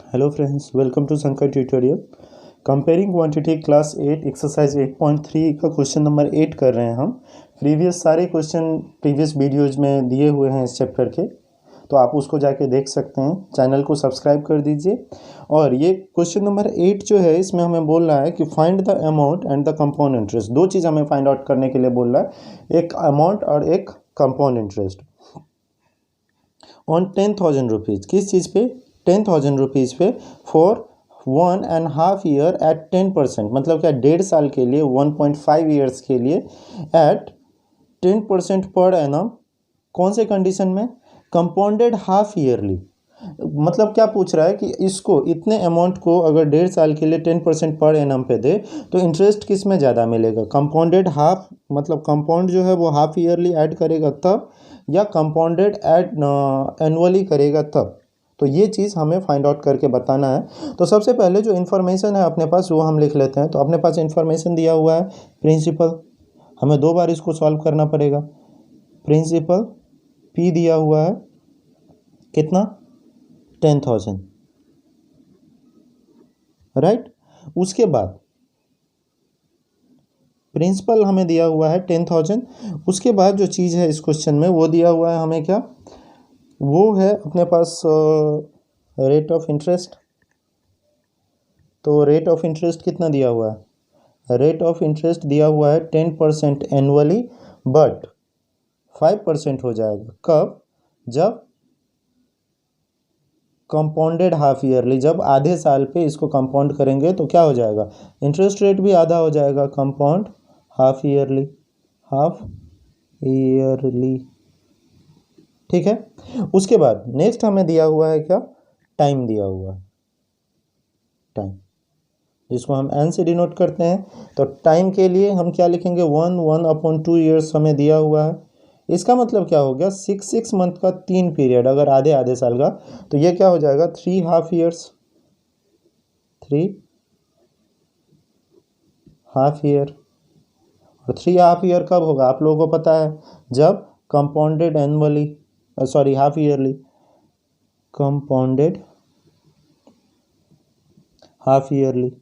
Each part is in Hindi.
Hello friends, welcome to Shankar tutorial. Comparing quantity class 8 exercise 8.3 का क्वेश्चन नंबर 8 कर रहे हैं हम। सारे क्वेश्चन प्रीवियस वीडियोज में दिए हुए हैं इस चैप्टर के, तो आप उसको जाके देख सकते हैं। चैनल को सब्सक्राइब कर दीजिए। और ये क्वेश्चन नंबर 8 जो है, इसमें हमें बोल रहा है कि find the amount and the compound interest. दो चीज़ हमें फाइंड आउट करने के लिए बोल रहा है, एक अमाउंट और एक कंपाउंड इंटरेस्ट ऑन 10,000 रुपीज़। किस चीज़ पे? 10,000 रुपीज़ पे फॉर 1.5 ईयर एट 10%, मतलब क्या 1.5 साल के लिए, 1.5 ईयर्स के लिए एट 10% पर एनम। कौन से कंडीशन में? Compounded half yearly. मतलब क्या पूछ रहा है कि इसको, इतने अमाउंट को अगर 1.5 साल के लिए 10% पर एनम पे दे तो इंटरेस्ट किस में ज़्यादा मिलेगा? कंपाउंडेड हाफ, मतलब कंपाउंड जो है वो हाफ ईयरली ऐड करेगा तब, या कंपाउंडेड ऐड एनुअली करेगा तब। तो ये चीज़ हमें फाइंड आउट करके बताना है। तो सबसे पहले जो इन्फॉर्मेशन है अपने पास वो हम लिख लेते हैं। तो अपने पास इन्फॉर्मेशन दिया हुआ है प्रिंसिपल, हमें 2 बार इसको सॉल्व करना पड़ेगा। प्रिंसिपल पी दिया हुआ है कितना? 10,000, राइट। उसके बाद प्रिंसिपल हमें दिया हुआ है 10,000। उसके बाद जो चीज़ है इस क्वेश्चन में वो दिया हुआ है हमें क्या? वो है अपने पास रेट ऑफ इंटरेस्ट। तो रेट ऑफ इंटरेस्ट कितना दिया हुआ है? रेट ऑफ इंटरेस्ट दिया हुआ है 10% एनुअली, बट 5% हो जाएगा कब? जब कंपाउंडेड हाफ ईयरली, जब आधे साल पे इसको कंपाउंड करेंगे तो क्या हो जाएगा? इंटरेस्ट रेट भी आधा हो जाएगा। Compound half yearly, half yearly, ठीक है। उसके बाद नेक्स्ट हमें दिया हुआ है क्या? टाइम दिया हुआ है, टाइम, जिसको हम एन से डिनोट करते हैं। तो टाइम के लिए हम क्या लिखेंगे? 1/2 ईयर्स हमें दिया हुआ है। इसका मतलब क्या हो गया? 6 मंथ का 3 पीरियड, अगर आधे आधे साल का, तो ये क्या हो जाएगा? 3 हाफ ईयर्स, 3 हाफ ईयर। और 3 हाफ ईयर कब होगा आप लोगों को पता है? जब compounded annually, sorry half yearly, compounded half yearly.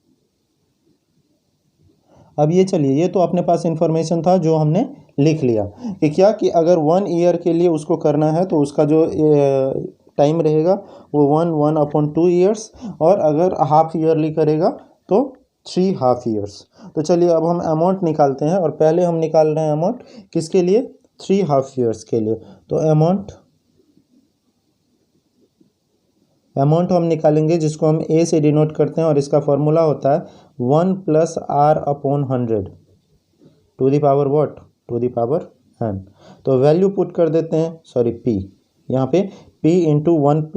अब ये चलिए, ये तो अपने पास इंफॉर्मेशन था जो हमने लिख लिया कि क्या, कि अगर 1 ईयर के लिए उसको करना है तो उसका जो टाइम रहेगा वो 1/2 ईयर्स, और अगर हाफ ईयरली करेगा तो 3 हाफ ईयर्स। तो चलिए अब हम अमाउंट निकालते हैं, और पहले हम निकाल रहे हैं अमाउंट किसके लिए? 3 हाफ ईयर्स के लिए। तो अमाउंट हम निकालेंगे जिसको हम ए से डिनोट करते हैं, और इसका फॉर्मूला होता है 1 + r/100 to the power what? To the power n। तो वैल्यू पुट कर देते हैं, सॉरी p, यहाँ पे p into 1 +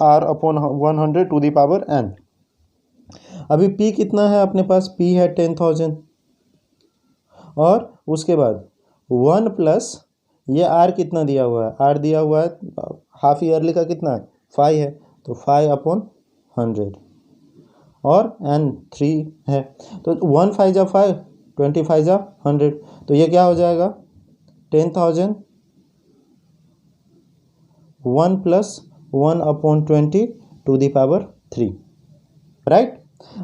r/100 to the power n। अभी p कितना है अपने पास? p है 10,000, और उसके बाद 1 प्लस ये r कितना दिया हुआ है? r दिया हुआ है हाफ ईयरली का कितना है? 5 है, तो 5/100, और n 3 है। तो 1 5 जा 5, 25 जा 100, तो ये क्या हो जाएगा? 10,000 1 + 1/20 टू दी पावर 3, राइट।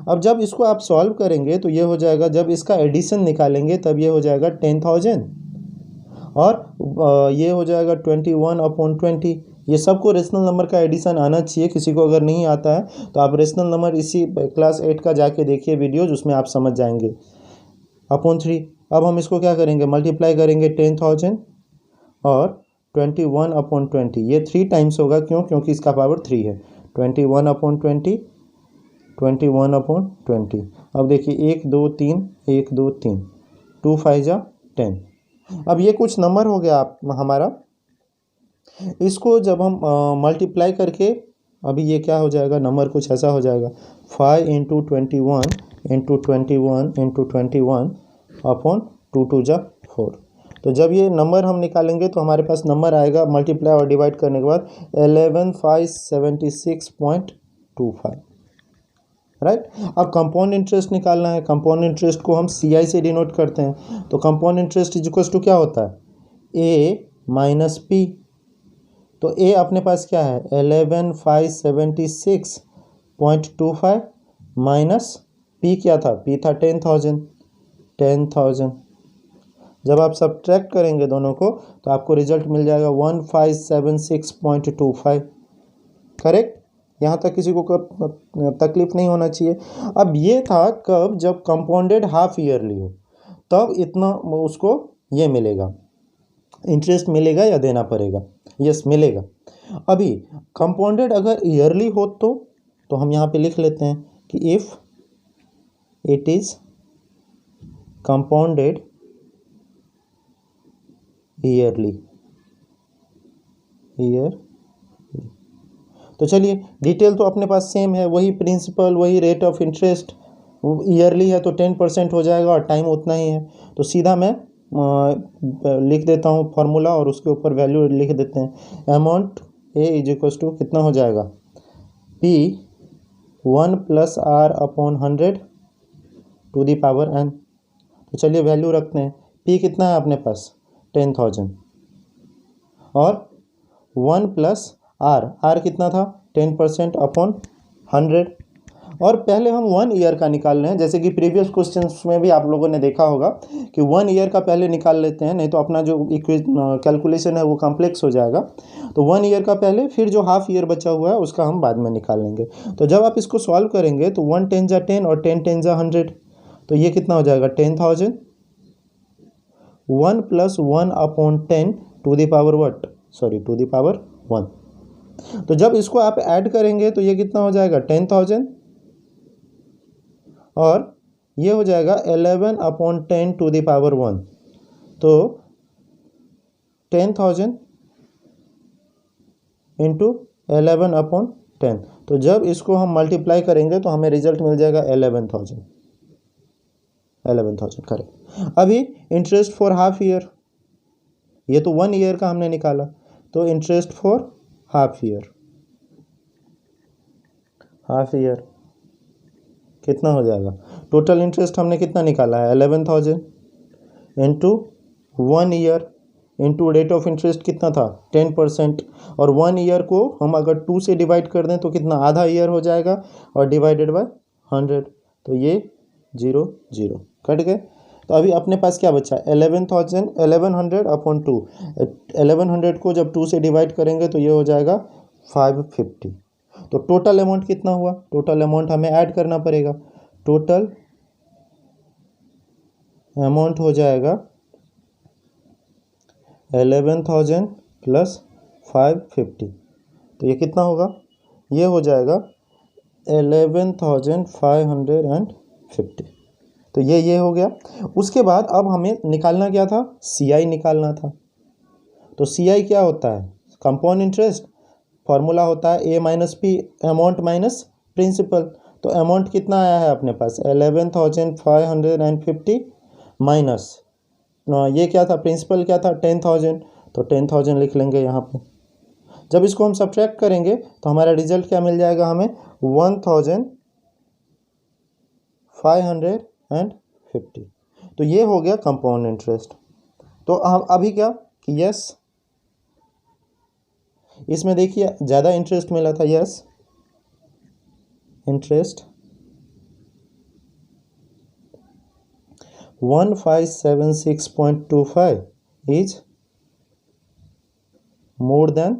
अब जब इसको आप सॉल्व करेंगे तो ये हो जाएगा, जब इसका एडिशन निकालेंगे तब ये हो जाएगा 10,000, और ये हो जाएगा 21/20। ये सबको रेशनल नंबर का एडिशन आना चाहिए। किसी को अगर नहीं आता है तो आप रेशनल नंबर इसी क्लास 8 का जाके देखिए वीडियोज, उसमें आप समझ जाएंगे। /3। अब हम इसको क्या करेंगे? मल्टीप्लाई करेंगे 10,000 और 21/20। ये 3 टाइम्स होगा, क्यों? क्योंकि इसका पावर 3 है। 21/20, 21/20। अब देखिए 1 2 3, 1 2 3, 2 5 जा 10। अब ये कुछ नंबर हो गया आप हमारा। इसको जब हम मल्टीप्लाई करके, अभी ये क्या हो जाएगा? नंबर कुछ ऐसा हो जाएगा, 5 × 21 × 21 × 21 अपॉन 2 2 जा 4। तो जब ये नंबर हम निकालेंगे तो हमारे पास नंबर आएगा मल्टीप्लाई और डिवाइड करने के बाद 11,576.25, राइट। अब कंपाउंड इंटरेस्ट निकालना है। कंपाउंड इंटरेस्ट को हम CI से डिनोट करते हैं। तो compound interest is equal to क्या होता है? A - P। तो ए अपने पास क्या है 11,576.25 माइनस पी क्या था, पी था 10,000। जब आप सब्ट्रैक्ट करेंगे दोनों को तो आपको रिजल्ट मिल जाएगा 1576.25। करेक्ट, यहाँ तक किसी को तकलीफ नहीं होना चाहिए। अब ये था कब, जब कंपाउंडेड हाफ ईयरली हो, तब इतना उसको ये मिलेगा, इंटरेस्ट मिलेगा या देना पड़ेगा, यस मिलेगा। अभी कंपाउंडेड अगर ईयरली हो तो हम यहाँ पे लिख लेते हैं कि if it is compounded yearly, तो चलिए डिटेल तो अपने पास सेम है, वही प्रिंसिपल, वही रेट ऑफ इंटरेस्ट। ईयरली है तो 10% हो जाएगा और टाइम उतना ही है, तो सीधा मैं लिख देता हूँ फॉर्मूला और उसके ऊपर वैल्यू लिख देते हैं। Amount A is equal to कितना हो जाएगा, P 1 + r/100 to the power n। तो चलिए वैल्यू रखते हैं, पी कितना है अपने पास 10,000 और 1 + r कितना था 10% अपॉन 100। और पहले हम 1 ईयर का निकाल रहे हैं, जैसे कि प्रीवियस क्वेश्चंस में भी आप लोगों ने देखा होगा कि 1 ईयर का पहले निकाल लेते हैं, नहीं तो अपना जो कैलकुलेशन है वो कॉम्प्लेक्स हो जाएगा। तो 1 ईयर का पहले, फिर जो हाफ ईयर बचा हुआ है उसका हम बाद में निकाल लेंगे। तो जब आप इसको सॉल्व करेंगे तो 1 10 × 10 और 10 10 × 100, तो ये कितना हो जाएगा 10,000। 1 + 1/10 to the power what, to the power 1। तो जब इसको आप ऐड करेंगे तो ये कितना हो जाएगा 10,000 और ये हो जाएगा 11/10 टू दी पावर 1। तो 10,000 इंटू 11/10, तो जब इसको हम मल्टीप्लाई करेंगे तो हमें रिजल्ट मिल जाएगा 11,000 करेक्ट। अभी इंटरेस्ट फॉर हाफ ईयर, ये तो 1 ईयर का हमने निकाला, तो इंटरेस्ट फॉर हाफ ईयर कितना हो जाएगा, टोटल इंटरेस्ट हमने कितना निकाला है 11,000 into 1 year into rate of interest कितना था 10%, और 1 ईयर को हम अगर 2 से डिवाइड कर दें तो कितना आधा ईयर हो जाएगा, और डिवाइडेड बाय 100, तो ये 0 0 कट गए। तो अभी अपने पास क्या बचा 1100/2, 1100 को जब 2 से डिवाइड करेंगे तो ये हो जाएगा 550। तो टोटल अमाउंट कितना हुआ, टोटल अमाउंट हमें ऐड करना पड़ेगा, टोटल अमाउंट हो जाएगा 11,000 + 550, तो ये कितना होगा, ये हो जाएगा 11,550। तो ये हो गया। उसके बाद अब हमें निकालना क्या था, CI निकालना था। तो CI क्या होता है, कंपाउंड इंटरेस्ट, फॉर्मूला होता है A - P, amount minus principal. तो अमाउंट कितना आया है अपने पास 11,550 माइनस ये क्या था, प्रिंसिपल क्या था 10,000, तो 10,000 लिख लेंगे यहाँ पे। जब इसको हम सब्ट्रैक्ट करेंगे तो हमारा रिजल्ट क्या मिल जाएगा हमें 1,550। तो ये हो गया कंपाउंड इंटरेस्ट। तो हम अभी क्या कि यस, इसमें देखिए ज़्यादा इंटरेस्ट मिला था, yes interest 1576.25 is more than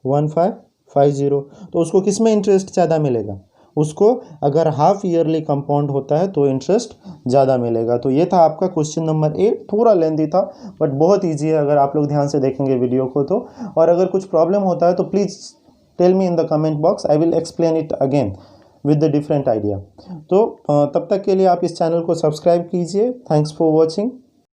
1550। तो उसको किस में इंटरेस्ट ज़्यादा मिलेगा, उसको अगर हाफ ईयरली कंपाउंड होता है तो इंटरेस्ट ज़्यादा मिलेगा। तो ये था आपका क्वेश्चन नंबर 8, थोड़ा लेंदी था बट बहुत इजी है अगर आप लोग ध्यान से देखेंगे वीडियो को तो। और अगर कुछ प्रॉब्लम होता है तो please tell me in the comment box, I will explain it again with the different idea. तो तब तक के लिए आप इस चैनल को सब्सक्राइब कीजिए। Thanks for watching.